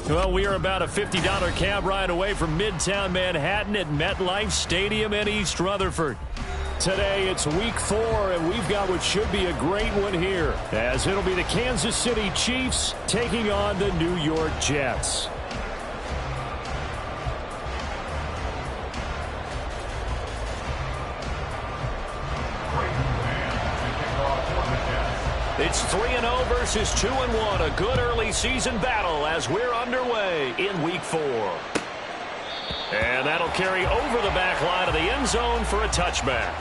Well, we are about a $50 cab ride away from Midtown Manhattan at MetLife Stadium in East Rutherford. Today, it's week 4, and we've got what should be a great one here, as it'll be the Kansas City Chiefs taking on the New York Jets. It's 3-0 versus 2-1, a good early season battle as we're underway in week 4. And that'll carry over the back line of the end zone for a touchback.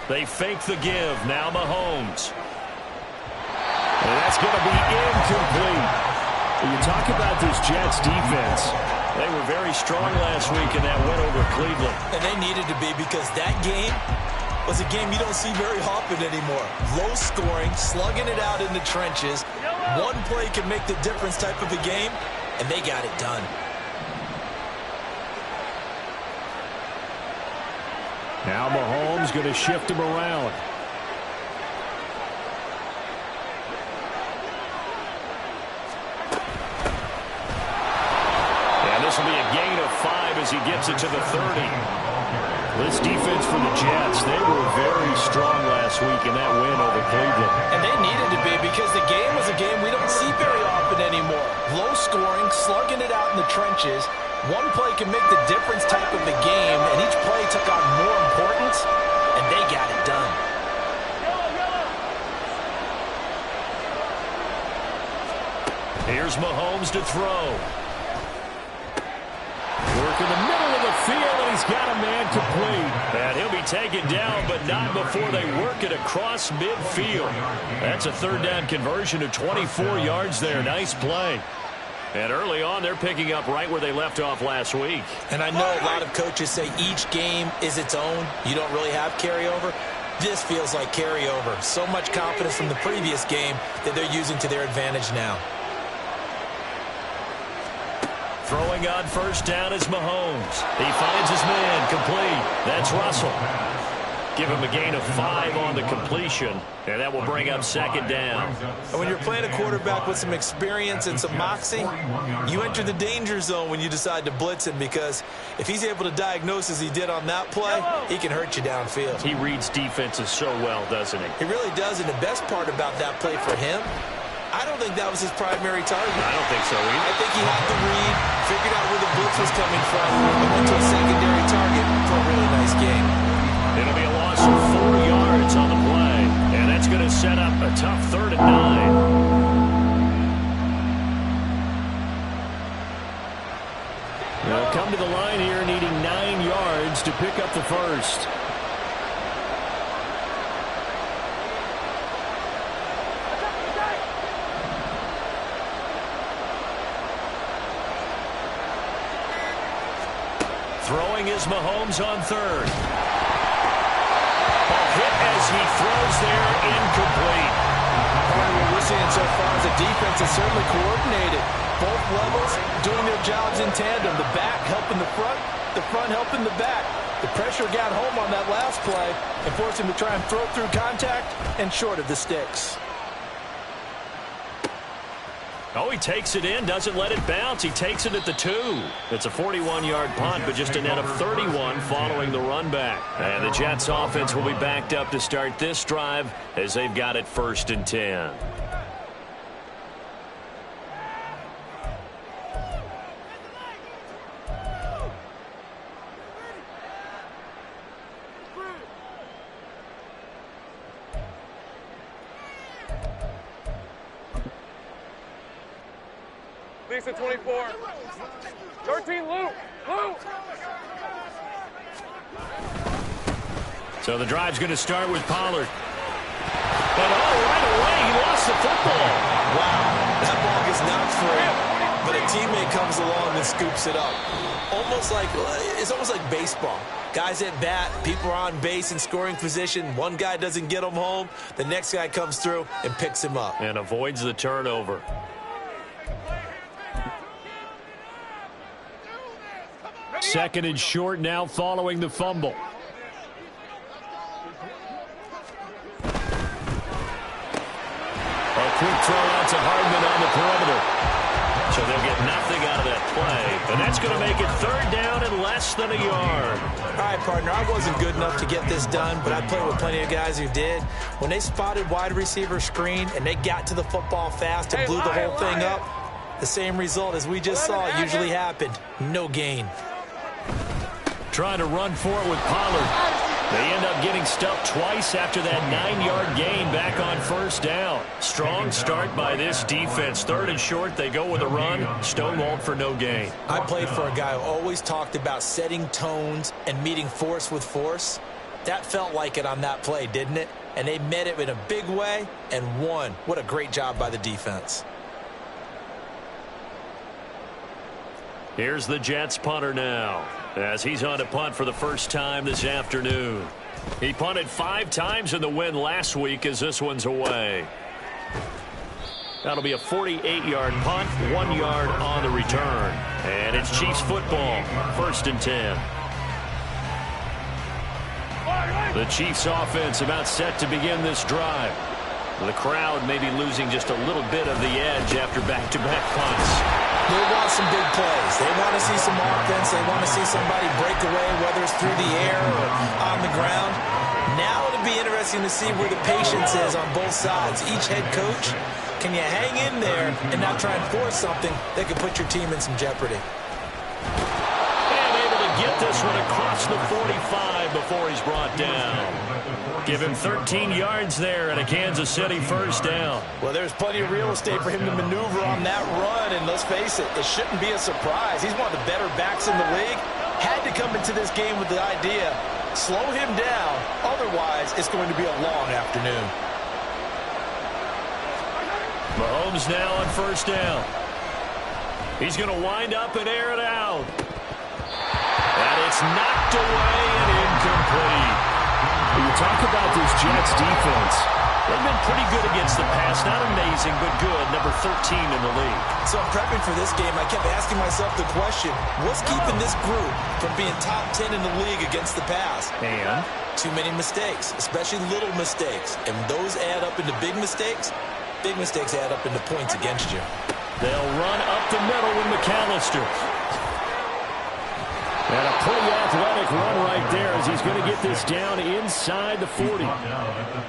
They fake the give. Now Mahomes. And that's going to be incomplete. When you talk about this Jets defense, they were very strong last week in that win over Cleveland. And they needed to be, because that game was a game you don't see very often anymore. Low scoring, slugging it out in the trenches. One play can make the difference type of a game, and they got it done. Now Mahomes going to shift him around. And this will be a gain of 5 as he gets it to the 30. This defense for the Jets, they were very strong last week in that win over Cleveland. And they needed to be, because the game was a game we don't see very often anymore. Low scoring, slugging it out in the trenches. One play can make the difference type of the game, and each play took on more importance, and they got it done. Here's Mahomes to throw. Work in the middle of the field, and he's got a man complete. And he'll be taken down, but not before they work it across midfield. That's a third down conversion of 24 yards there. Nice play. And early on, they're picking up right where they left off last week. And I know a lot of coaches say each game is its own. You don't really have carryover. This feels like carryover. So much confidence from the previous game that they're using to their advantage now. Throwing on first down is Mahomes. He finds his man complete. That's Russell. Give him a gain of 5 on the completion, and that will bring up second down. And when you're playing a quarterback with some experience and some moxie, you enter the danger zone when you decide to blitz him, because if he's able to diagnose as he did on that play, he can hurt you downfield. He reads defenses so well, doesn't he? He really does, and the best part about that play for him, I don't think that was his primary target. I don't think so either. I think he had the read, figured out where the blitz was coming from, and went to a secondary target for a really nice game. It'll be a loss of 4 yards on the play, and that's going to set up a tough 3rd and 9. They'll come to the line here needing 9 yards to pick up the first. Throwing is Mahomes on 3rd. Hit as he throws there, incomplete. Part of what we're seeing so far is the defense is certainly coordinated. Both levels doing their jobs in tandem. The back helping the front helping the back. The pressure got home on that last play and forced him to try and throw through contact and short of the sticks. Oh, he takes it in, doesn't let it bounce. He takes it at the 2. It's a 41-yard punt, but just a net of 31 following the run back. And the Jets offense will be backed up to start this drive as they've got it 1st and 10. Lisa 24. 13, Luke. Luke. So the drive's going to start with Pollard. And right away, he lost the football. Wow, that ball gets knocked free, but a teammate comes along and scoops it up. It's almost like baseball. Guys at bat, people are on base in scoring position. One guy doesn't get him home. The next guy comes through and picks him up. And avoids the turnover. Second and short now following the fumble. A quick throw out to Hardman on the perimeter. So they'll get nothing out of that play. And that's going to make it third down and less than a yard. All right, partner, I wasn't good enough to get this done, but I played with plenty of guys who did. When they spotted wide receiver screen and they got to the football fast and blew the whole thing up, the same result as we just saw usually happened. No gain. Trying to run for it with Pollard. They end up getting stuffed twice after that 9-yard gain back on first down. Strong start by this defense. Third and short, they go with a run. Stonewalled for no gain. I played for a guy who always talked about setting tones and meeting force with force. That felt like it on that play, didn't it? And they met it in a big way and won. What a great job by the defense. Here's the Jets punter now, as he's on to punt for the first time this afternoon. He punted 5 times in the win last week as this one's away. That'll be a 48-yard punt, 1 yard on the return. And it's Chiefs football, 1st and 10. The Chiefs offense about set to begin this drive. The crowd may be losing just a little bit of the edge after back-to-back punts. They want some big plays. They want to see some offense. They want to see somebody break away, whether it's through the air or on the ground. Now it'll be interesting to see where the patience is on both sides. Each head coach, can you hang in there and not try and force something that could put your team in some jeopardy? And able to get this one across the 45 before he's brought down. Give him 13 yards there and a Kansas City first down. Well, there's plenty of real estate for him to maneuver on that run, and let's face it, it shouldn't be a surprise. He's one of the better backs in the league. Had to come into this game with the idea, slow him down, otherwise it's going to be a long afternoon. Mahomes now on first down. He's going to wind up and air it out. And it's knocked away and incomplete. When you talk about this Jets defense, they've been pretty good against the pass. Not amazing, but good. Number 13 in the league. So in prepping for this game, I kept asking myself the question, what's keeping this group from being top 10 in the league against the pass? And too many mistakes, especially little mistakes. And those add up into big mistakes. Big mistakes add up into points against you. They'll run up the middle with McAllister. And a pretty athletic run right there as he's going to get this down inside the 40.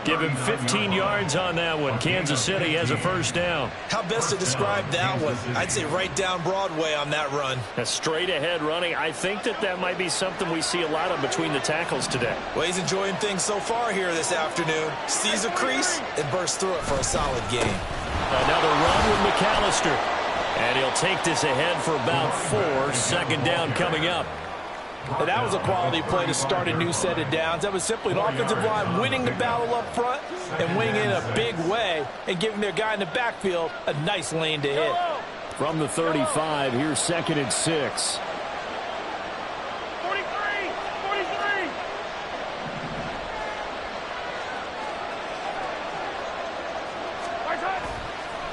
Give him 15 yards on that one. Kansas City has a first down. How best to describe that one? I'd say right down Broadway on that run. A straight ahead running. I think that might be something we see a lot of between the tackles today. Well, he's enjoying things so far here this afternoon. Sees a crease and bursts through it for a solid game. Another run with McAllister. And he'll take this ahead for about 4. Second down coming up. And that was a quality play to start a new set of downs. That was simply an offensive line winning the battle up front and winning in a big way and giving their guy in the backfield a nice lane to hit. from the 35, here's 2nd and 6.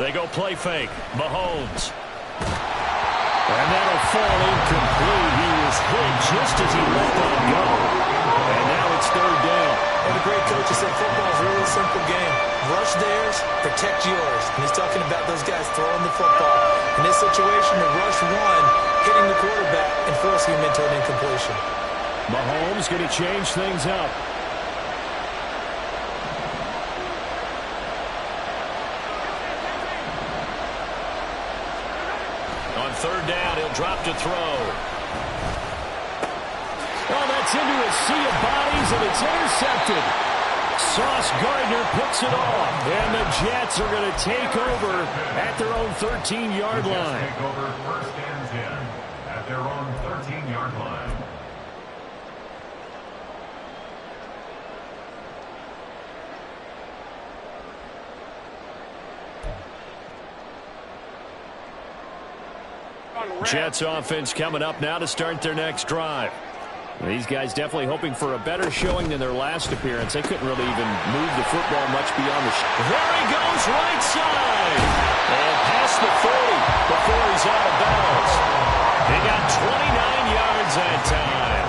They go play fake. Mahomes. And that'll fall incomplete. He was hit just as he let that go. And now it's 3rd down. And the great coach has said football is a really simple game. Rush theirs, protect yours. And he's talking about those guys throwing the football. In this situation, the rush one, hitting the quarterback and forcing him into an incompletion. Mahomes going to change things up. On 3rd down, he'll drop to throw. Oh, that's into a sea of bodies, and it's intercepted. Sauce Gardner picks it off, and the Jets are going to take over at their own 13-yard line. Take over 1st and 10 at their own 13-yard line. Jets offense coming up now to start their next drive. These guys definitely hoping for a better showing than their last appearance. They couldn't really even move the football much beyond the... There he goes, right side. And past the 40 before he's out of bounds. He got 29 yards that time.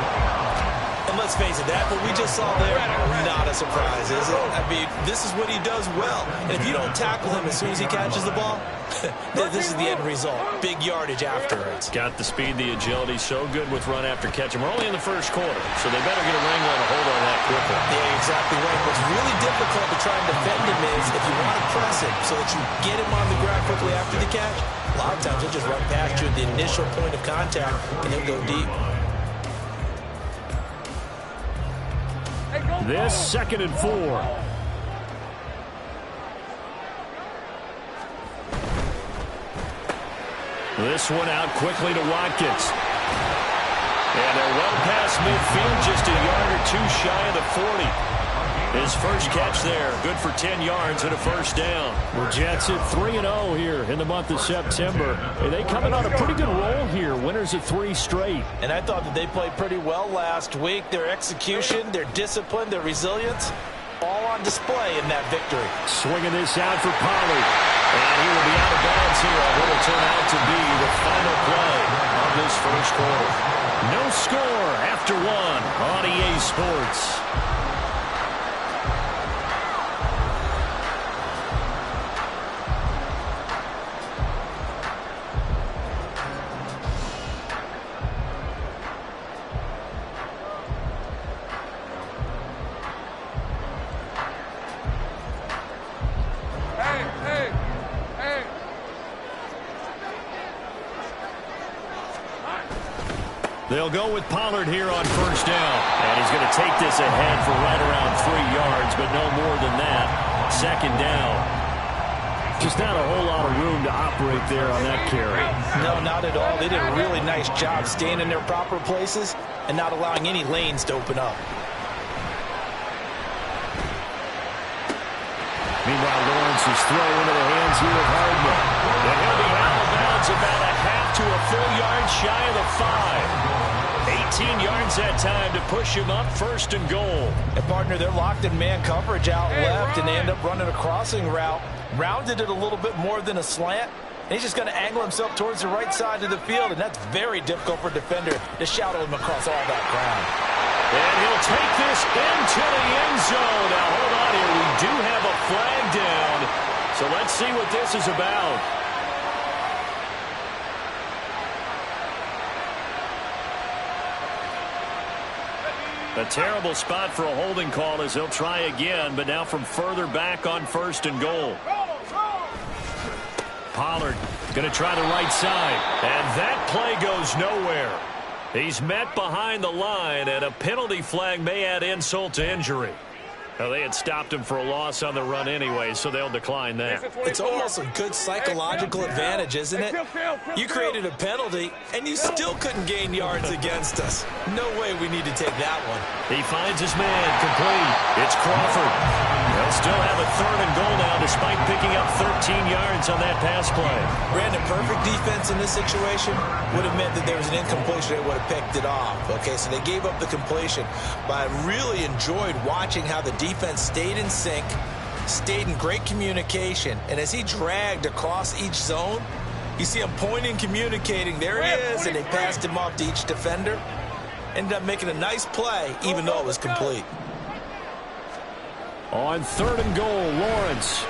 And let's face it, that what we just saw there, not a surprise, is it? I mean, this is what he does well. And if you don't tackle him as soon as he catches the ball, this is the end result. Big yardage afterwards. Got the speed, the agility, so good with run after catch. And we're only in the first quarter, so they better get a wrangle and a hold on that quickly. Yeah, exactly right. What's really difficult to try and defend him is if you want to press him so that you get him on the ground quickly after the catch, a lot of times he'll just run past you at the initial point of contact and he'll go deep. This 2nd and 4. This one out quickly to Watkins. And they're well past midfield, just a yard or two shy of the 40. His first catch there, good for 10 yards and a first down. The Jets at 3-0 here in the month of September. And they coming on a pretty good roll here, winners of 3 straight. And I thought that they played pretty well last week. Their execution, their discipline, their resilience, all on display in that victory. Swinging this out for Pollard. And he will be out of bounds here on what will turn out to be the final play of this first quarter. No score after 1 on EA Sports. They'll go with Pollard here on first down. And he's going to take this ahead for right around 3 yards, but no more than that. 2nd down. Just not a whole lot of room to operate there on that carry. No, not at all. They did a really nice job staying in their proper places and not allowing any lanes to open up. Meanwhile, Lawrence's throw into the hands here of Hardman. And he'll be out of bounds about a half to a full yard shy of the 5. 18 yards that time to push him up 1st and goal. And partner, they're locked in man coverage out left, and they end up running a crossing route. Rounded it a little bit more than a slant. And he's just going to angle himself towards the right side of the field, and that's very difficult for a defender to shadow him across all that ground. And he'll take this into the end zone. Now, hold on here. We do have a flag down. So let's see what this is about. A terrible spot for a holding call as he'll try again, but now from further back on 1st and goal. Pollard going to try the right side, and that play goes nowhere. He's met behind the line, and a penalty flag may add insult to injury. Now, they had stopped him for a loss on the run anyway, so they'll decline that. It's almost a good psychological advantage, isn't it? You created a penalty, and you still couldn't gain yards against us. No way we need to take that one. He finds his man, complete. It's Crawford. They'll still have a 3rd and goal now despite picking up 13 yards on that pass play. Brandon, perfect defense in this situation would have meant that there was an incompletion. They would have picked it off. Okay, so they gave up the completion. But I really enjoyed watching how the defense stayed in sync, stayed in great communication, and as he dragged across each zone, you see him pointing, communicating. There it is, and they passed him off to each defender. Ended up making a nice play, even though it was complete. On 3rd and goal, Lawrence.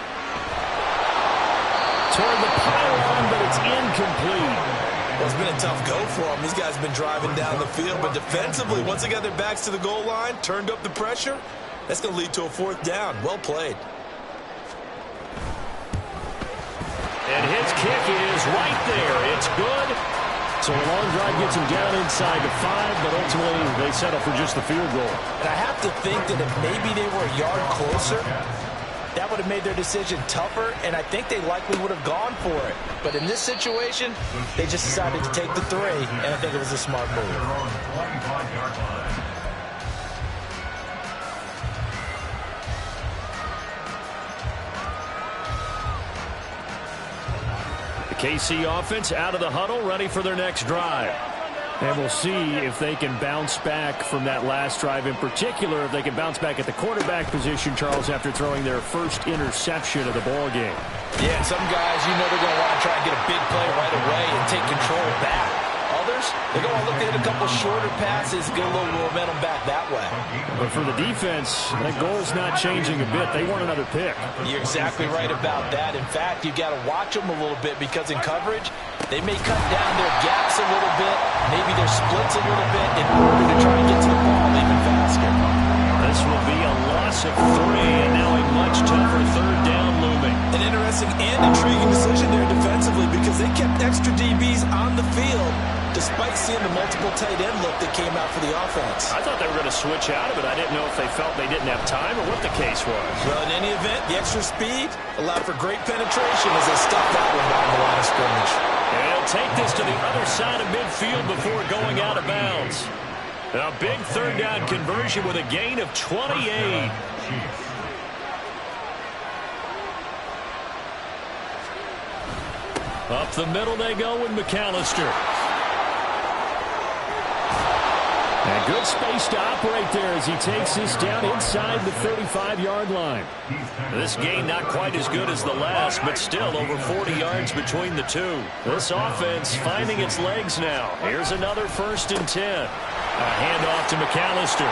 Toward the pylon, but it's incomplete. Well, it's been a tough go for them. These guys have been driving down the field, but defensively, once they got their backs to the goal line, turned up the pressure, that's going to lead to a 4th down. Well played. And his kick is right there. It's good. So a long drive gets him down inside the 5, but ultimately they settle for just the field goal. And I have to think that if maybe they were a yard closer, that would have made their decision tougher, and I think they likely would have gone for it. But in this situation, they just decided to take the 3, and I think it was a smart move. KC offense out of the huddle, ready for their next drive. And we'll see if they can bounce back from that last drive, in particular, if they can bounce back at the quarterback position, Charles, after throwing their first interception of the ball game. Yeah, and some guys, you know they're going to want to try and get a big play right away and take control back. Others, they're going to look to hit a couple shorter passes, get a little momentum back that way. But for the defense, that goal's not changing a bit. They want another pick. You're exactly right about that. In fact, you got to watch them a little bit because in coverage, they may cut down their gaps a little bit, maybe their splits a little bit in order to try and get to the ball even faster. This will be a loss of 3, and now a much tougher third down looming. An interesting and intriguing decision there defensively because they kept extra DBs on the field despite seeing the multiple tight end look that came out for the offense. I thought they were going to switch out of it. I didn't know if they felt they didn't have time or what the case was. Well, in any event, the extra speed allowed for great penetration as they stuffed that one down the line of scrimmage. And he'll take this to the other side of midfield before going out of bounds. A big third down conversion with a gain of 28. Up the middle they go with McAllister. And good space to operate there as he takes this down inside the 35-yard line. This gain not quite as good as the last, but still over 40 yards between the two. This offense finding its legs now. Here's another 1st and 10. A handoff to McAllister.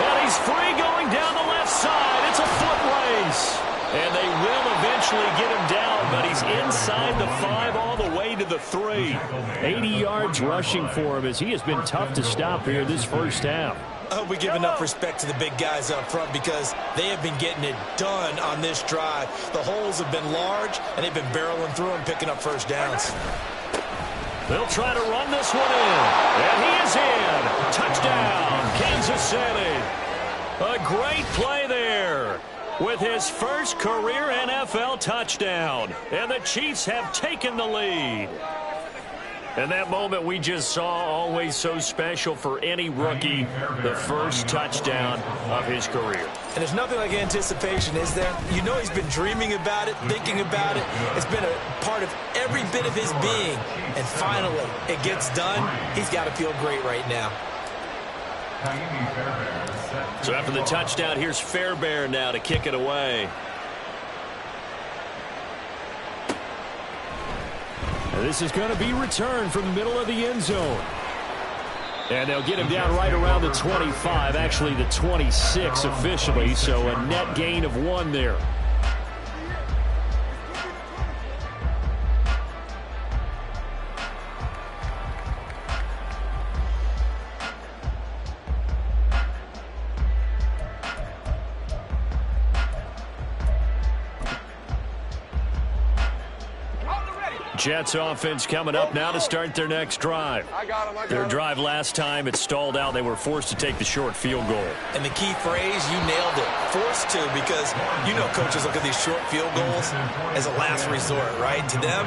And he's free going down the left side. It's a foot race. And they will eventually get him down, but he's inside the 5 all the way to the 3. 80 yards rushing for him as he has been tough to stop here this first half. I hope we give enough respect to the big guys up front because they have been getting it done on this drive. The holes have been large, and they've been barreling through and picking up first downs. They'll try to run this one in. And he is in. Touchdown, Kansas City. A great play there with his first career NFL touchdown. And the Chiefs have taken the lead. And that moment we just saw, always so special for any rookie, the first touchdown of his career. And there's nothing like anticipation, is there? You know he's been dreaming about it, thinking about it. It's been a part of every bit of his being. And finally, it gets done. He's got to feel great right now. So after the touchdown, here's Fairbairn now to kick it away. This is going to be returned from the middle of the end zone. And they'll get him down right around the 25, actually the 26 officially, so a net gain of 1 there. Jets offense coming up now to start their next drive. Their drive last time, it stalled out. They were forced to take the short field goal. And the key phrase, you nailed it, forced to, because you know coaches look at these short field goals as a last resort, right? To them,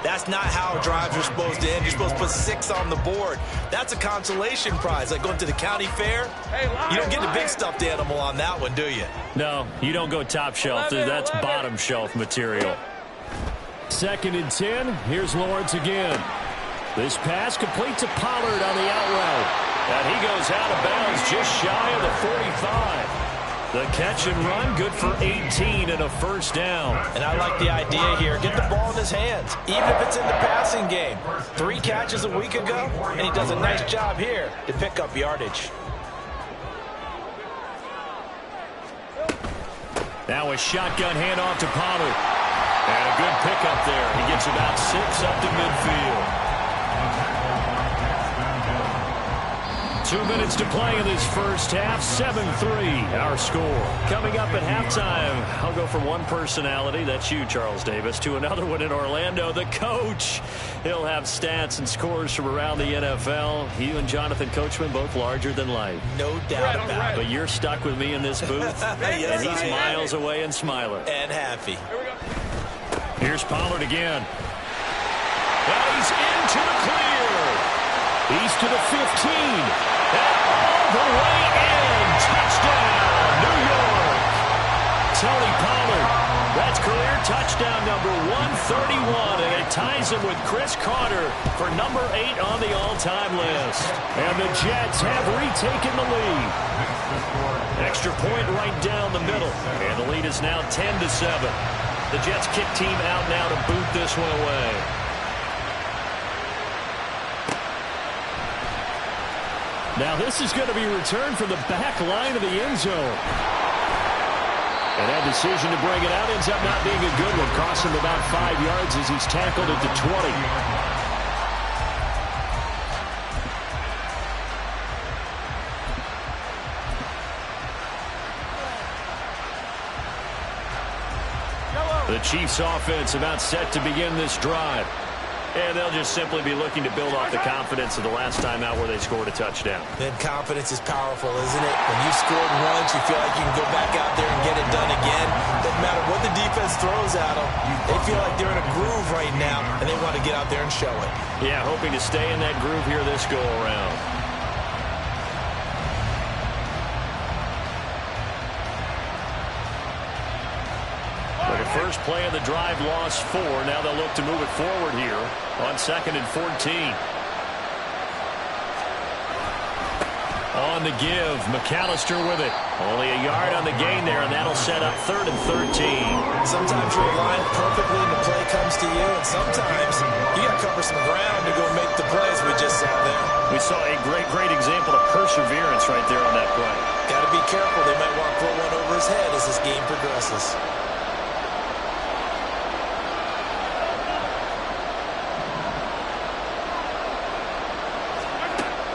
that's not how drives are supposed to end. You're supposed to put 6 on the board. That's a consolation prize, like going to the county fair. You don't get the big stuffed animal on that one, do you? No, you don't go top shelf. That's bottom shelf material. 2nd and 10. Here's Lawrence again. This pass complete to Pollard on the out route. And he goes out of bounds just shy of the 45. The catch and run good for 18 and a first down. And I like the idea here. Get the ball in his hands, even if it's in the passing game. 3 catches a week ago, and he does a nice job here to pick up yardage. Now a shotgun handoff to Pollard. And a good pickup there. He gets about 6 up to midfield. 2 minutes to play in this first half. 7-3 our score. Coming up at halftime, I'll go from one personality, that's you, Charles Davis, to another one in Orlando, the coach. He'll have stats and scores from around the NFL. You and Jonathan Coachman both larger than life. No doubt about it. But you're stuck with me in this booth, Yes, and he's miles away and smiling. And happy. Here's Pollard again. And he's into the clear. He's to the 15. And all the way in. Touchdown, New York. Tony Pollard. That's career touchdown number 131. And they ties him with Cris Carter for number 8 on the all-time list. And the Jets have retaken the lead. Extra point right down the middle. And the lead is now 10-7. The Jets kick team out now to boot this one away. Now this is going to be returned from the back line of the end zone. And that decision to bring it out ends up not being a good one. Costs him about 5 yards as he's tackled at the 20. The Chiefs offense about set to begin this drive. And they'll just simply be looking to build off the confidence of the last time out where they scored a touchdown. And confidence is powerful, isn't it? When you scored once, you feel like you can go back out there and get it done again. Doesn't matter what the defense throws at them. They feel like they're in a groove right now, and they want to get out there and show it. Yeah, hoping to stay in that groove here this go-around. First play of the drive, lost 4. Now they'll look to move it forward here on 2nd and 14. On the give, McAllister with it. Only a yard on the gain there, and that'll set up 3rd and 13. Sometimes you're aligned perfectly and the play comes to you, and sometimes you got to cover some ground to go make the plays we just saw there. We saw a great example of perseverance right there on that play. Got to be careful. They might want to throw one over his head as this game progresses.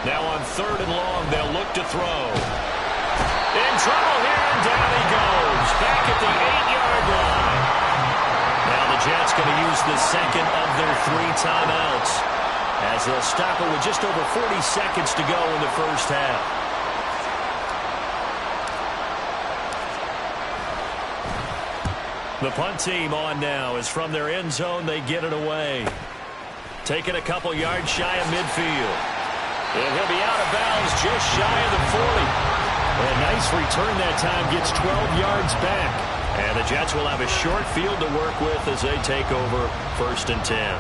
Now on 3rd and long, they'll look to throw. In trouble here, and down he goes. Back at the 8-yard line. Now the Jets going to use the second of their 3 timeouts, as they'll stop it with just over 40 seconds to go in the first half. The punt team on now is from their end zone. They get it away. Taking a couple yards shy of midfield. And he'll be out of bounds just shy of the 40. A nice return that time, gets 12 yards back. And the Jets will have a short field to work with as they take over 1st and 10.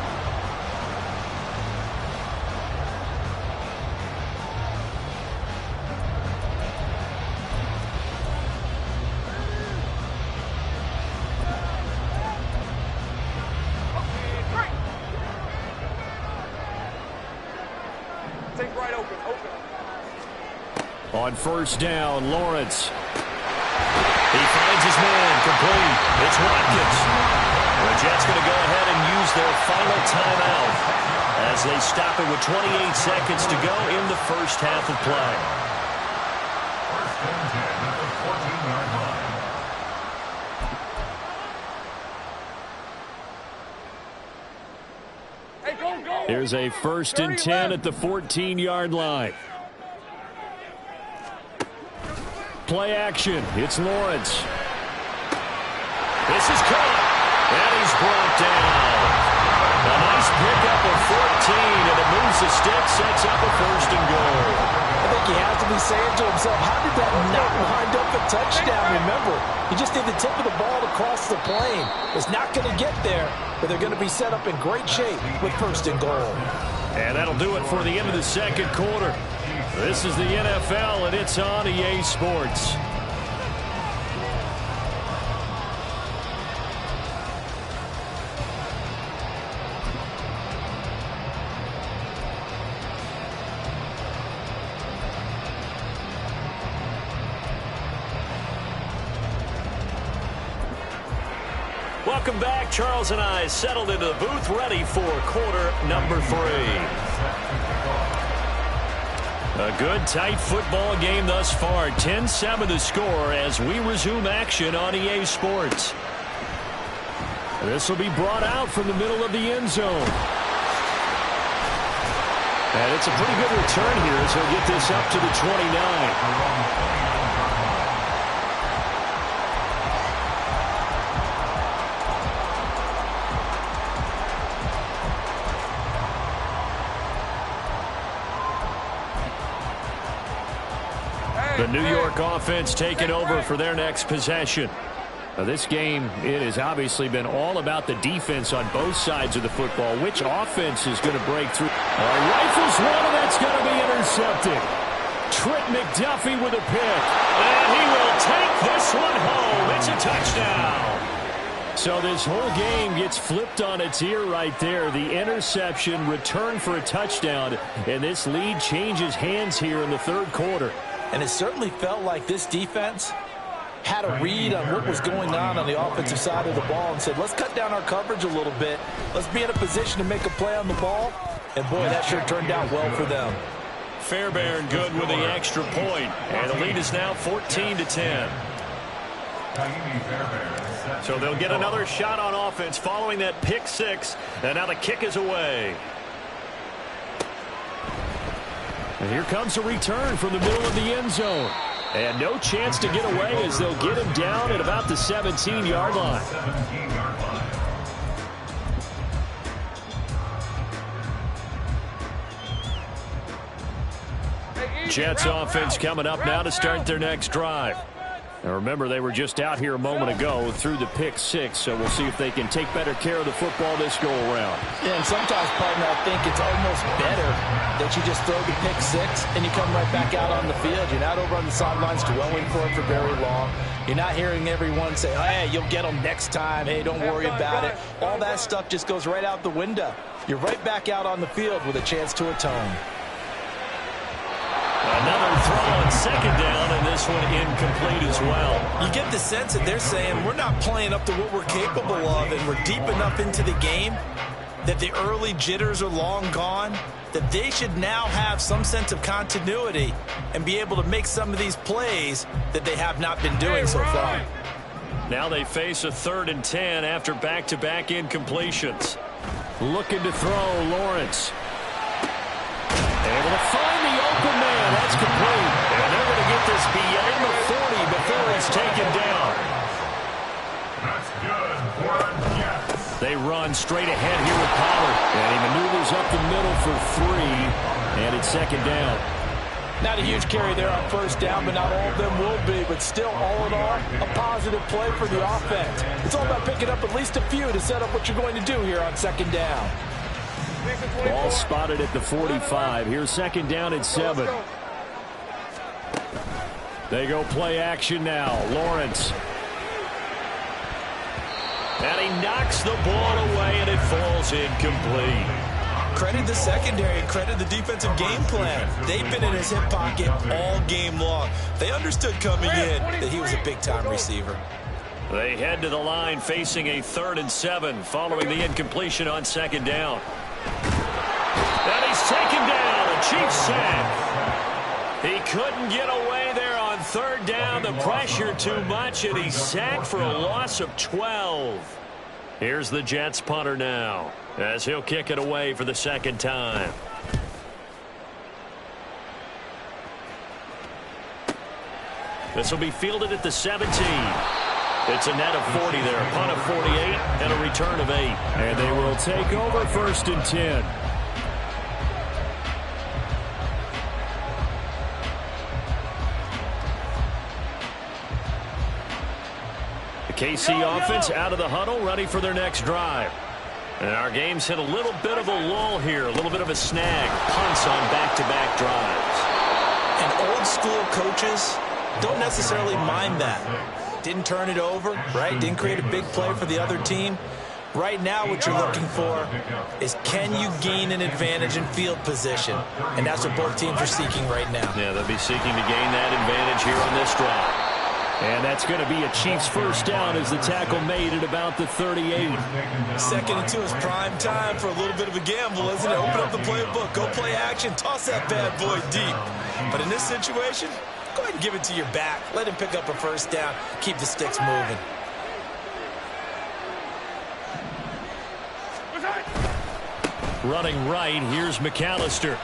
On 1st down, Lawrence. He finds his man, complete. It's Watkins. The Jets going to go ahead and use their final timeout as they stop it with 28 seconds to go in the first half of play. 1st and 10 at the 14-yard line. Hey, go! Here's a 1st and 10 at the 14-yard line. Play action. It's Lawrence. This is caught. And he's brought down. A nice pickup of 14, and it moves the stick, sets up a 1st and goal. I think he has to be saying to himself, how did that not wind up a touchdown? Remember, he just did the tip of the ball to cross the plane. It's not going to get there, but they're going to be set up in great shape with 1st and goal. And that'll do it for the end of the 2nd quarter. This is the NFL, and it's on EA Sports. Welcome back. Charles and I settled into the booth, ready for quarter number 3. A good, tight football game thus far. 10-7 the score as we resume action on EA Sports. This will be brought out from the middle of the end zone. And it's a pretty good return here as he'll get this up to the 29. The New York offense taking over for their next possession. Now, this game, it has obviously been all about the defense on both sides of the football. Which offense is going to break through? Rifles one, and that's going to be intercepted. Trent McDuffie with a pick. And he will take this one home. It's a touchdown. So this whole game gets flipped on its ear right there. The interception, return for a touchdown, and this lead changes hands here in the third quarter. And it certainly felt like this defense had a read on what was going on the offensive side of the ball and said, let's cut down our coverage a little bit. Let's be in a position to make a play on the ball. And, boy, that sure turned out well for them. Fairbairn good with the extra point. And the lead is now 14-10. So they'll get another shot on offense following that pick six. And now the kick is away. And here comes a return from the middle of the end zone. And no chance to get away as they'll get him down at about the 17-yard line. Jets offense coming up now to start their next drive. Now remember, they were just out here a moment ago through the pick six, so we'll see if they can take better care of the football this go-around. Yeah, and sometimes, partner, I think it's almost better that you just throw the pick six and you come right back out on the field. You're not over on the sidelines dwelling for it for very long. You're not hearing everyone say, hey, you'll get them next time. Hey, don't worry about it. All that stuff just goes right out the window. You're right back out on the field with a chance to atone. Another throw on second down, and this one incomplete as well. You get the sense that they're saying we're not playing up to what we're capable of, and we're deep enough into the game that the early jitters are long gone, that they should now have some sense of continuity and be able to make some of these plays that they have not been doing so far. Now they face a 3rd and 10 after back-to-back incompletions. Looking to throw, Lawrence. Able to find the open man. That's complete. And they're going to get this beyond the 40 before it's taken down. That's good for a Jets. They run straight ahead here with Pollard. And he maneuvers up the middle for 3. And it's second down. Not a huge carry there on first down, but not all of them will be. But still, all in all, a positive play for the offense. It's all about picking up at least a few to set up what you're going to do here on second down. Ball spotted at the 45. Here's second down and 7. They go play action now. Lawrence. And he knocks the ball away, and it falls incomplete. Credit the secondary and credit the defensive game plan. They've been in his hip pocket all game long. They understood coming in that he was a big-time receiver. They head to the line facing a 3rd and 7 following the incompletion on second down. And he's taken down. A Chiefs sack. He couldn't get away there on 3rd down. The pressure too much, and he's sacked for a loss of 12. Here's the Jets punter now, as he'll kick it away for the second time. This will be fielded at the 17. It's a net of 40 there, a punt of 48, and a return of 8. And they will take over 1st and 10. The KC offense out of the huddle, ready for their next drive. And our game's hit a little bit of a lull here, a little bit of a snag. Punts on back-to-back drives. And old school coaches don't necessarily mind that. Didn't turn it over, right? Didn't create a big play for the other team. Right now what you're looking for is, can you gain an advantage in field position? And that's what both teams are seeking right now. Yeah, they'll be seeking to gain that advantage here on this drive. And that's going to be a Chiefs first down as the tackle made at about the 38. 2nd and 2 is prime time for a little bit of a gamble, isn't it? Open up the playbook, go play action, toss that bad boy deep. But in this situation, go ahead and give it to your back. Let him pick up a first down. Keep the sticks moving. Running right, here's McAllister.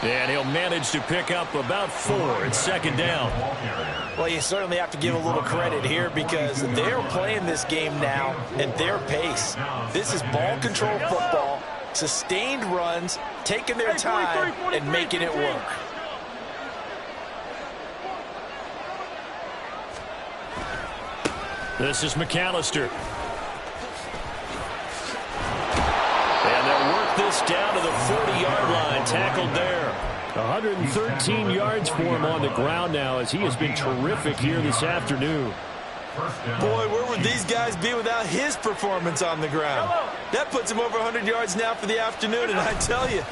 And he'll manage to pick up about 4. It's second down. Well, you certainly have to give a little credit here because they're playing this game now at their pace. This is ball control football, sustained runs, taking their time and making it work. This is McAllister. And they'll work this down to the 40-yard line. Tackled there. 113 yards for him on the ground now as he has been terrific here this afternoon. Boy, where would these guys be without his performance on the ground? That puts him over 100 yards now for the afternoon, and I tell you,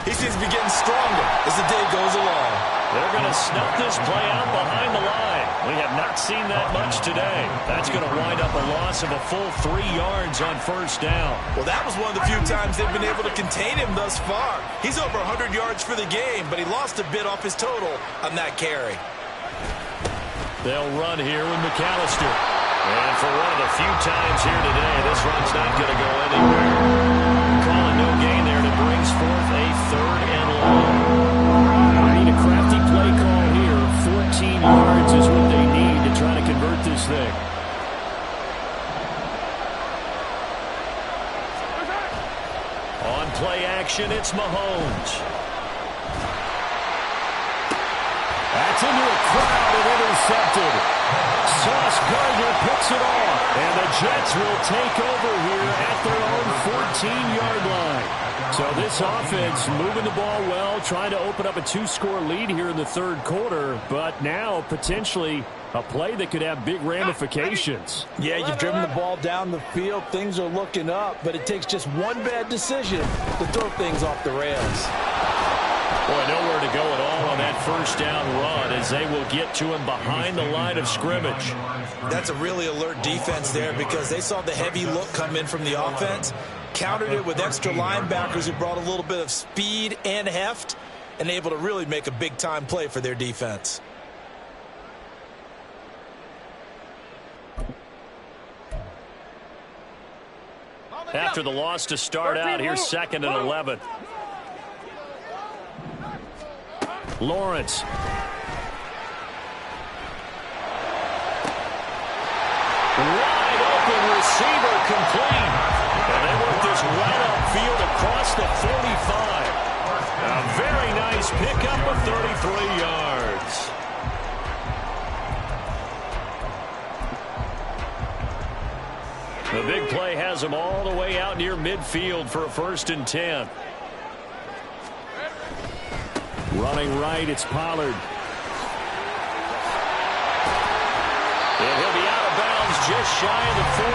he seems to be getting stronger as the day goes along. They're going to snuff this play out behind the line. We have not seen that much today. That's going to wind up a loss of a full 3 yards on first down. Well, that was one of the few times they've been able to contain him thus far. He's over 100 yards for the game, but he lost a bit off his total on that carry. They'll run here with McAllister. And for one of the few times here today, this run's not going to go anywhere. Calling no gain there, and it brings forth a 3rd and long. They need a crafty play call here. 14 yards is what they need to try to convert this thing. On play action, it's Mahomes. That's into a crowd and intercepted. Sauce Gardner picks it off. And the Jets will take over here at their own 14-yard line. So this offense moving the ball well, trying to open up a 2-score lead here in the 3rd quarter. But now potentially a play that could have big ramifications. Yeah, you've driven the ball down the field. Things are looking up, but it takes just one bad decision to throw things off the rails. Boy, nowhere to go at all on that first down run as they will get to him behind the line of scrimmage. That's a really alert defense there because they saw the heavy look come in from the offense, countered it with extra linebackers who brought a little bit of speed and heft, and able to really make a big-time play for their defense. After the loss to start out, here's 2nd and 11. Lawrence. Wide open receiver complete. And they work this right upfield across the 45. A very nice pickup of 33 yards. The big play has them all the way out near midfield for a 1st and 10. Running right, it's Pollard. And he'll be out of bounds just shy of the 40.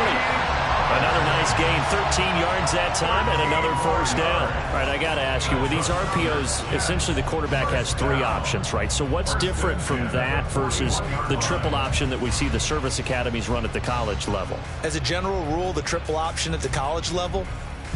Another nice gain, 13 yards that time, and another 1st down. All right, I got to ask you, with these RPOs, essentially the quarterback has 3 options, right? So what's different from that versus the triple option that we see the service academies run at the college level? As a general rule, the triple option at the college level,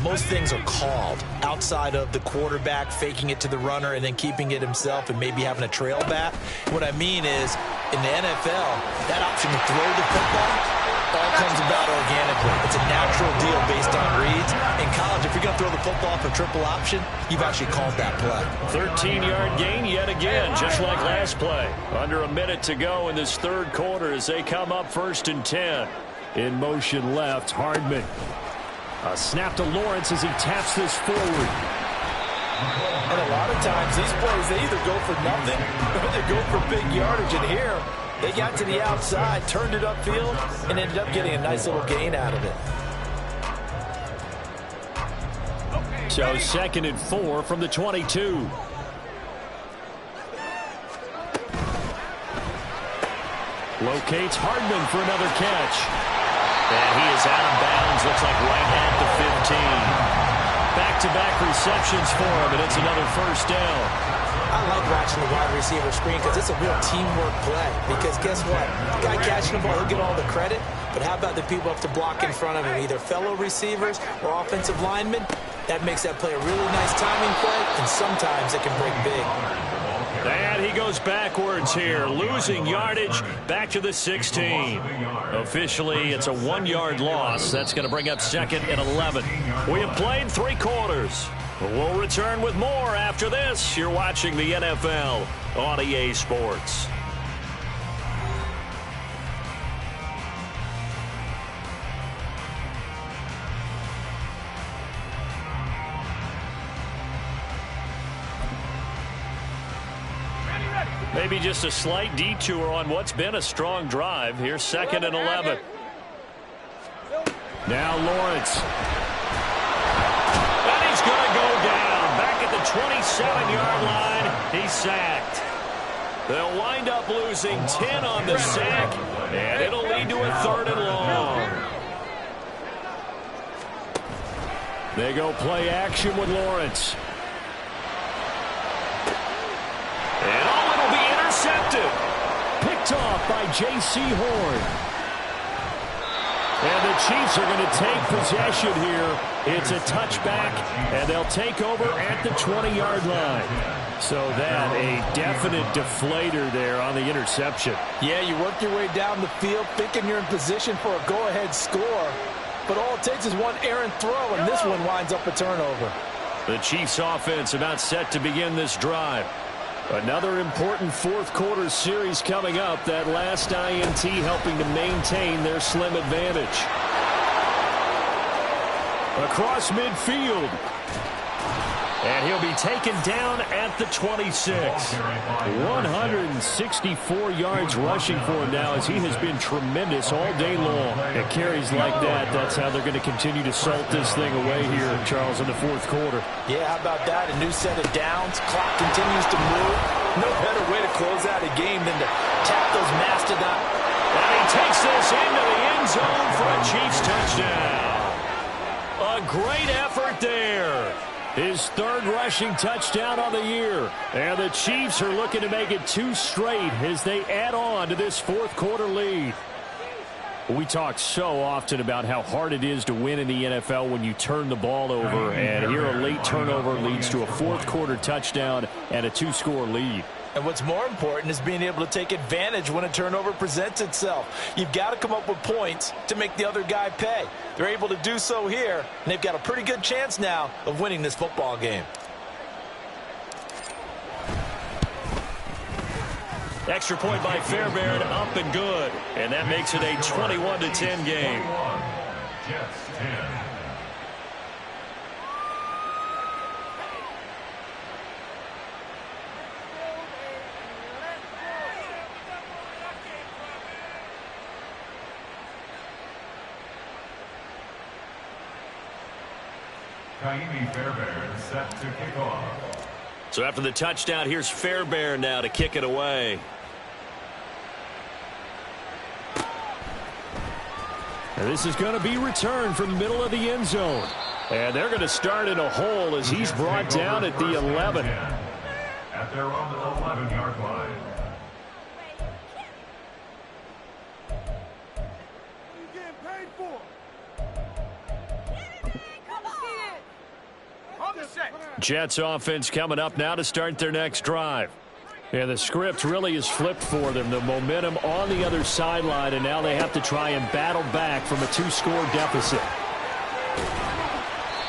most things are called outside of the quarterback faking it to the runner and then keeping it himself and maybe having a trail back. What I mean is, in the NFL, that option to throw the football all comes about organically. It's a natural deal based on reads. In college, if you're going to throw the football for triple option, you've actually called that play. 13-yard gain yet again, just like last play. Under a minute to go in this 3rd quarter as they come up 1st and 10. In motion left, Hardman. A snap to Lawrence as he taps this forward. And a lot of times, these plays, they either go for nothing or they go for big yardage. And here, they got to the outside, turned it upfield, and ended up getting a nice little gain out of it. So 2nd and 4 from the 22. Locates Hardman for another catch. And he is out of bounds, looks like right at the 15. Back-to-back receptions for him, and it's another 1st down. I like watching the wide receiver screen because it's a real teamwork play. Because guess what? The guy catching the ball, he'll get all the credit. But how about the people up to block in front of him, either fellow receivers or offensive linemen? That makes that play a really nice timing play, and sometimes it can break big. And he goes backwards here, losing yardage back to the 16. Officially, it's a 1-yard loss. That's going to bring up 2nd and 11. We have played 3 quarters. We'll return with more after this. You're watching the NFL on EA Sports. Maybe just a slight detour on what's been a strong drive. Here's 2nd and 11. Now Lawrence. And he's going to go down. Back at the 27-yard line. He's sacked. They'll wind up losing 10 on the sack, and it'll lead to a 3rd and long. They go play action with Lawrence. And it'll be intercepted. Picked off by J.C. Horn. And the Chiefs are going to take possession here. It's a touchback, and they'll take over at the 20-yard line. So that, a definite deflator there on the interception. Yeah, you work your way down the field thinking you're in position for a go-ahead score. But all it takes is one errant throw, and this one winds up a turnover. The Chiefs offense about set to begin this drive. Another important fourth-quarter series coming up. That last INT helping to maintain their slim advantage. Across midfield. And he'll be taken down at the 26. 164 yards rushing for him now, as he has been tremendous all day long. At carries like that, that's how they're going to continue to salt this thing away here, Charles, in the fourth quarter. Yeah, how about that? A new set of downs. Clock continues to move. No better way to close out a game than to tap those mastodon. And he takes this into the end zone for a Chiefs touchdown. A great effort there. His 3rd rushing touchdown on the year. And the Chiefs are looking to make it 2 straight as they add on to this fourth-quarter lead. We talk so often about how hard it is to win in the NFL when you turn the ball over. And here a late turnover leads to a fourth-quarter touchdown and a 2-score lead. And what's more important is being able to take advantage when a turnover presents itself. You've got to come up with points to make the other guy pay. They're able to do so here, and they've got a pretty good chance now of winning this football game. Extra point by Fairbairn, up and good. And that makes it a 21-10 game. Jets 10. Kaimi Fairbairn set to kick off. So after the touchdown, here's Fairbairn now to kick it away. And this is going to be returned from the middle of the end zone. And they're going to start in a hole as he's brought down at the 11. At their own 11-yard line. Jets offense coming up now to start their next drive. And the script really is flipped for them. The momentum on the other sideline, and now they have to try and battle back from a 2-score deficit.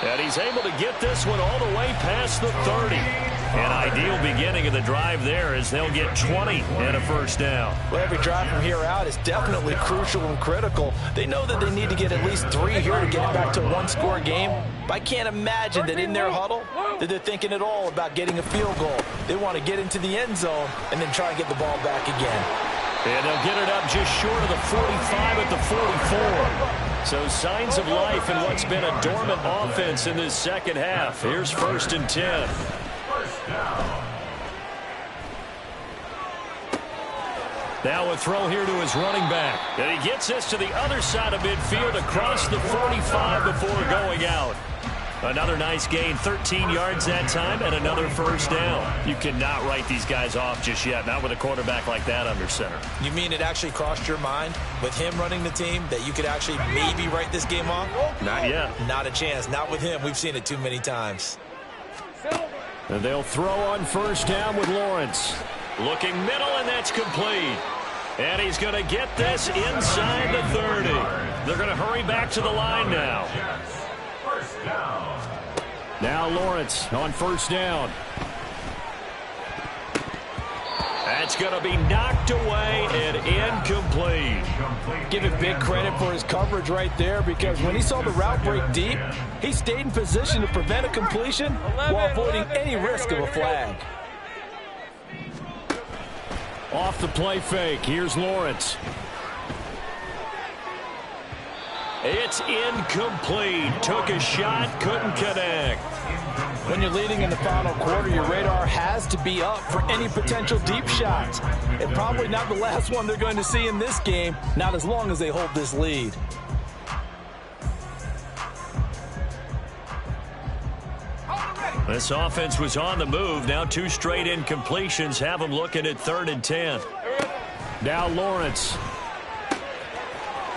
And he's able to get this one all the way past the 30. An ideal beginning of the drive there as they'll get 20 and a first down. Well, every drive from here out is definitely crucial and critical. They know that they need to get at least 3 here to get it back to a 1-score game. But I can't imagine that in their huddle that they're thinking at all about getting a field goal. They want to get into the end zone and then try and get the ball back again. And they'll get it up just short of the 45 at the 44. So signs of life in what's been a dormant offense in this second half. Here's 1st and 10. First down. Now a throw here to his running back. And he gets this to the other side of midfield across the 45 before going out. Another nice gain, 13 yards that time, and another first down. You cannot write these guys off just yet, not with a quarterback like that under center. You mean it actually crossed your mind with him running the team that you could actually maybe write this game off? Not yet. Not a chance. Not with him. We've seen it too many times. And they'll throw on first down with Lawrence. Looking middle, and that's complete. And he's going to get this inside the 30. They're going to hurry back to the line now. First down. Now Lawrence on first down. That's going to be knocked away and incomplete. Give it big credit for his coverage right there, because when he saw the route break deep, he stayed in position to prevent a completion while avoiding any risk of a flag. Off the play fake, here's Lawrence. It's incomplete. Took a shot, couldn't connect. When you're leading in the final quarter, your radar has to be up for any potential deep shots. And probably not the last one they're going to see in this game, not as long as they hold this lead. This offense was on the move. Now 2 straight incompletions have them looking at 3rd and 10. Now Lawrence.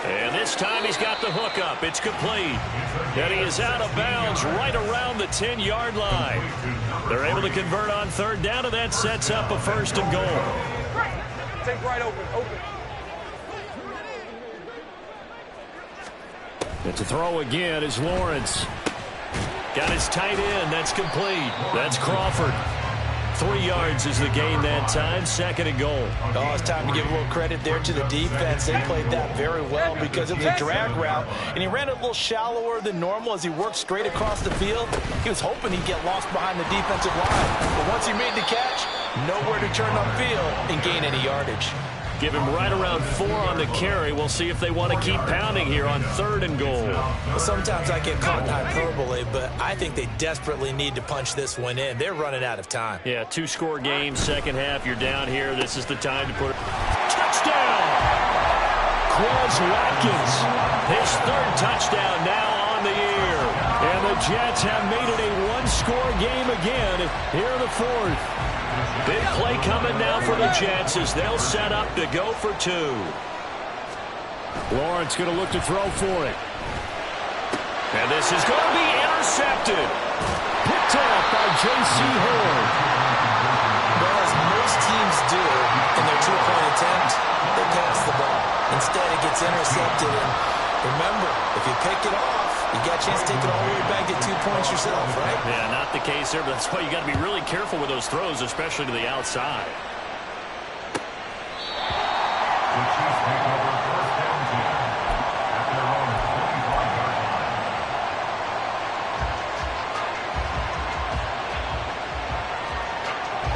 And this time he's got the hook up. It's complete. And he is out of bounds right around the 10-yard line. They're able to convert on 3rd down, and that sets up a 1st and goal. Take right open. And to throw again is Lawrence. Got his tight end. That's complete. That's Crawford. 3 yards is the gain that time. 2nd and goal. Oh, it's time to give a little credit there to the defense. They played that very well because it was a drag route, and he ran a little shallower than normal as he worked straight across the field. He was hoping he'd get lost behind the defensive line. But once he made the catch, nowhere to turn upfield and gain any yardage. Give him right around 4 on the carry. We'll see if they want to keep pounding here on 3rd and goal. Well, sometimes I get caught in hyperbole, but I think they desperately need to punch this one in. They're running out of time. Yeah, 2-score game, second half. You're down here. This is the time to put it. Touchdown! Quez Watkins. His 3rd touchdown now on the year. And the Jets have made it a 1-score game again here in the 4th. Big play coming now for the Jets as they'll set up to go for 2. Lawrence going to look to throw for it. And this is going to be intercepted. Picked off by J.C. Horn. Well, as most teams do in their 2-point attempt, they pass the ball. Instead, it gets intercepted. And remember, if you pick it off, you got a chance to take it all the way back, get 2 points yourself, right? Yeah, not the case there, but that's why you got to be really careful with those throws, especially to the outside. The Chiefs take over 1st and 10 at their own 25-yard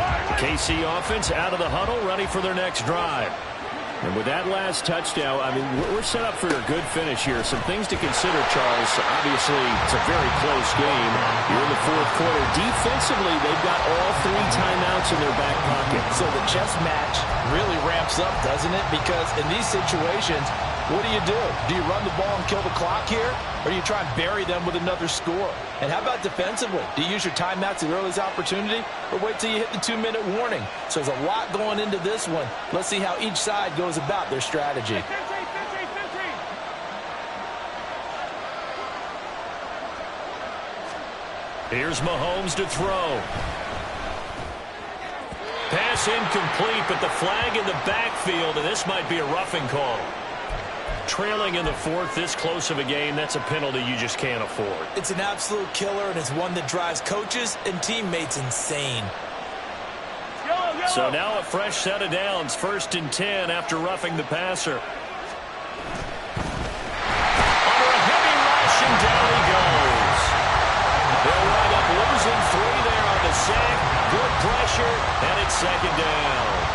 line. The KC offense out of the huddle, ready for their next drive. And with that last touchdown, I mean, we're set up for a good finish here. Some things to consider, Charles. Obviously, it's a very close game. You're in the 4th quarter. Defensively, they've got all 3 timeouts in their back pocket. So the chess match really ramps up, doesn't it? Because in these situations, what do? Do you run the ball and kill the clock here? Or do you try and bury them with another score? And how about defensively? Do you use your timeouts at earliest opportunity? Or wait till you hit the 2-minute warning? So there's a lot going into this one. Let's see how each side goes about their strategy. Here's Mahomes to throw. Pass incomplete, but the flag in the backfield, and this might be a roughing call. Trailing in the 4th, this close of a game, that's a penalty you just can't afford. It's an absolute killer, and it's one that drives coaches and teammates insane. So now a fresh set of downs, 1st and 10 after roughing the passer. Under a heavy rush, and down he goes. They'll wind up losing 3 there on the sack. Good pressure, and it's 2nd down.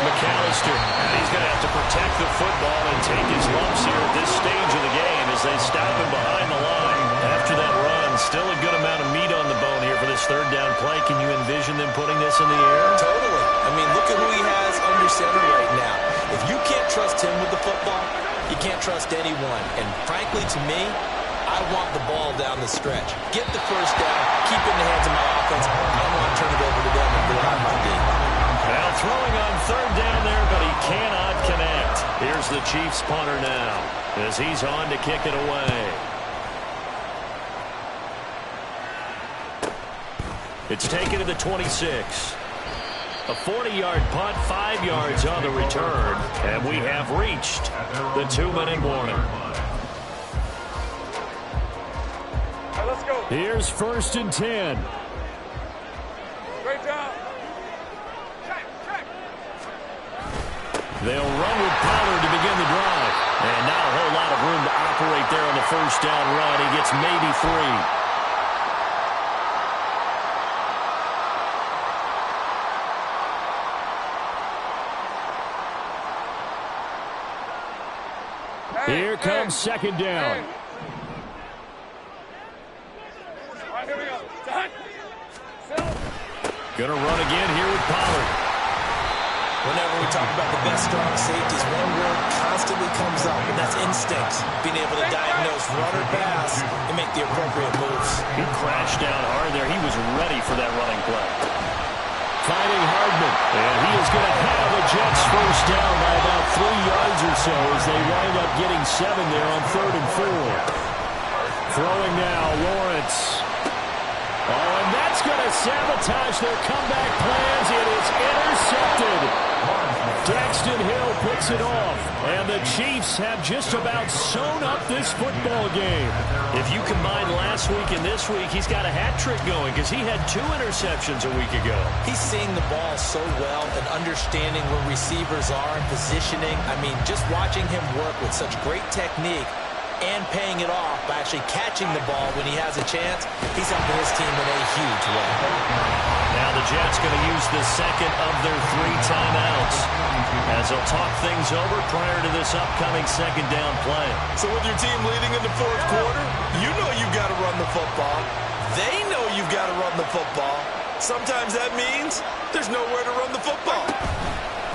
McAllister, and he's going to have to protect the football and take his lumps here at this stage of the game as they stop him behind the line. After that run, still a good amount of meat on the bone here for this 3rd down play. Can you envision them putting this in the air? Totally. I mean, look at who he has under center right now. If you can't trust him with the football, you can't trust anyone. And frankly, to me, I want the ball down the stretch. Get the 1st down, keep it in the hands of my offense. I don't want to turn it over to them and go out my D. Now throwing on 3rd down there, but he cannot connect. Here's the Chiefs punter now as he's on to kick it away. It's taken to the 26. A 40-yard punt, 5 yards on the return, and we have reached the 2-minute warning. Right, let's go. Here's 1st and 10. Great job. They'll run with Pollard to begin the drive. And not a whole lot of room to operate there on the first down run. He gets maybe 3. Here comes second down. All right, here we go. Done. Gonna run again here with Pollard. Whenever we talk about the best strong safeties, one word constantly comes up, and that's instincts. Being able to diagnose run or pass and make the appropriate moves. He crashed down hard there. He was ready for that running play. Finding Hardman. And he is going to have the Jets first down by about 3 yards or so as they wind up getting 7 there on 3rd and 4. Throwing now, Lawrence. Oh, and that's going to sabotage their comeback plans. It is intercepted. Daxton Hill puts it off. And the Chiefs have just about sewn up this football game. If you combine last week and this week, he's got a hat trick going because he had 2 interceptions a week ago. He's seeing the ball so well and understanding where receivers are and positioning. I mean, just watching him work with such great technique and paying it off by actually catching the ball when he has a chance, he's helping his team in a huge way. Now the Jets going to use the second of their 3 timeouts as they'll talk things over prior to this upcoming second down play. So with your team leading in the 4th quarter, you know you've got to run the football. They know you've got to run the football. Sometimes that means there's nowhere to run the football.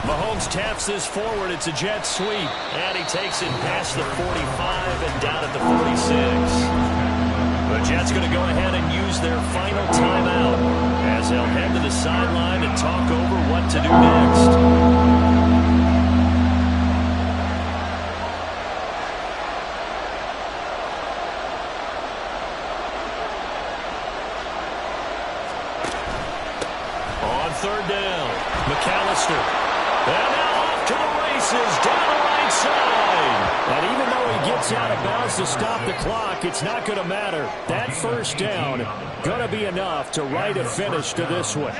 Mahomes taps this forward. It's a jet sweep. And he takes it past the 45 and down at the 46. The Jets going to go ahead and use their final timeout as they'll head to the sideline and talk over what to do next. On 3rd down, McAllister. And now off to the races down the right side. And even though he gets out of bounds to stop the clock, it's not going to matter. That first down going to be enough to write a finish to this one.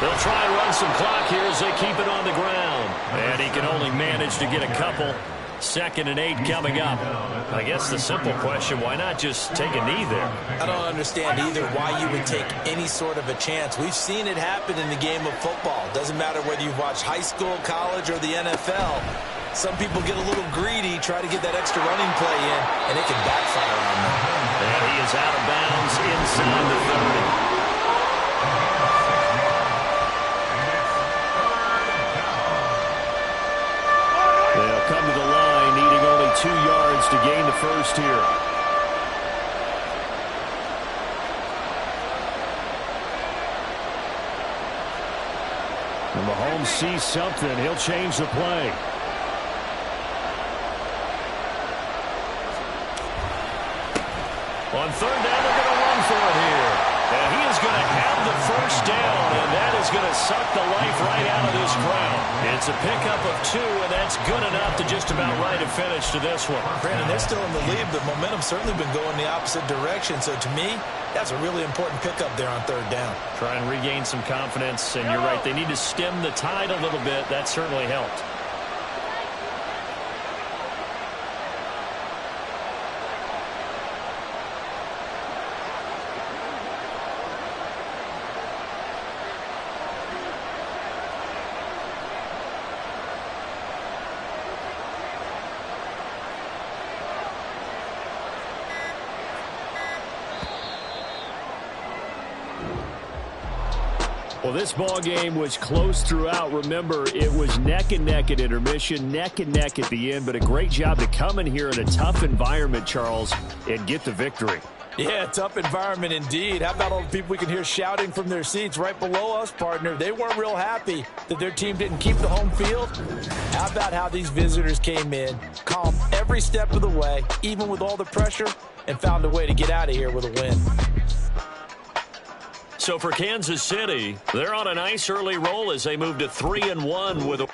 They'll try and run some clock here as they keep it on the ground. And he can only manage to get a couple. 2nd and 8 coming up. I guess the simple question, why not just take a knee there? I don't understand either why you would take any sort of a chance. We've seen it happen in the game of football. Doesn't matter whether you've watched high school, college, or the NFL. Some people get a little greedy, try to get that extra running play in, and it can backfire on them. And he is out of bounds inside the 30. They'll come to the line, needing only 2 yards to gain the first here. And Mahomes sees something. He'll change the play. On 3rd down, they're going to run for it here. And he is going to have the first down, and that is going to suck the life right out of this crowd. It's a pickup of 2, and that's good enough to just about write a finish to this one. Brandon, they're still in the lead, but momentum's certainly been going the opposite direction. So to me, that's a really important pickup there on 3rd down. Try and regain some confidence, and you're right. They need to stem the tide a little bit. That certainly helped. Well, this ball game was close throughout. Remember, it was neck and neck at intermission, neck and neck at the end, but a great job to come in here in a tough environment, Charles, and get the victory. Yeah, tough environment indeed. How about all the people we can hear shouting from their seats right below us, partner? They weren't real happy that their team didn't keep the home field. How about how these visitors came in, calm every step of the way, even with all the pressure, and found a way to get out of here with a win. So for Kansas City, they're on a nice early roll as they move to 3-1 with a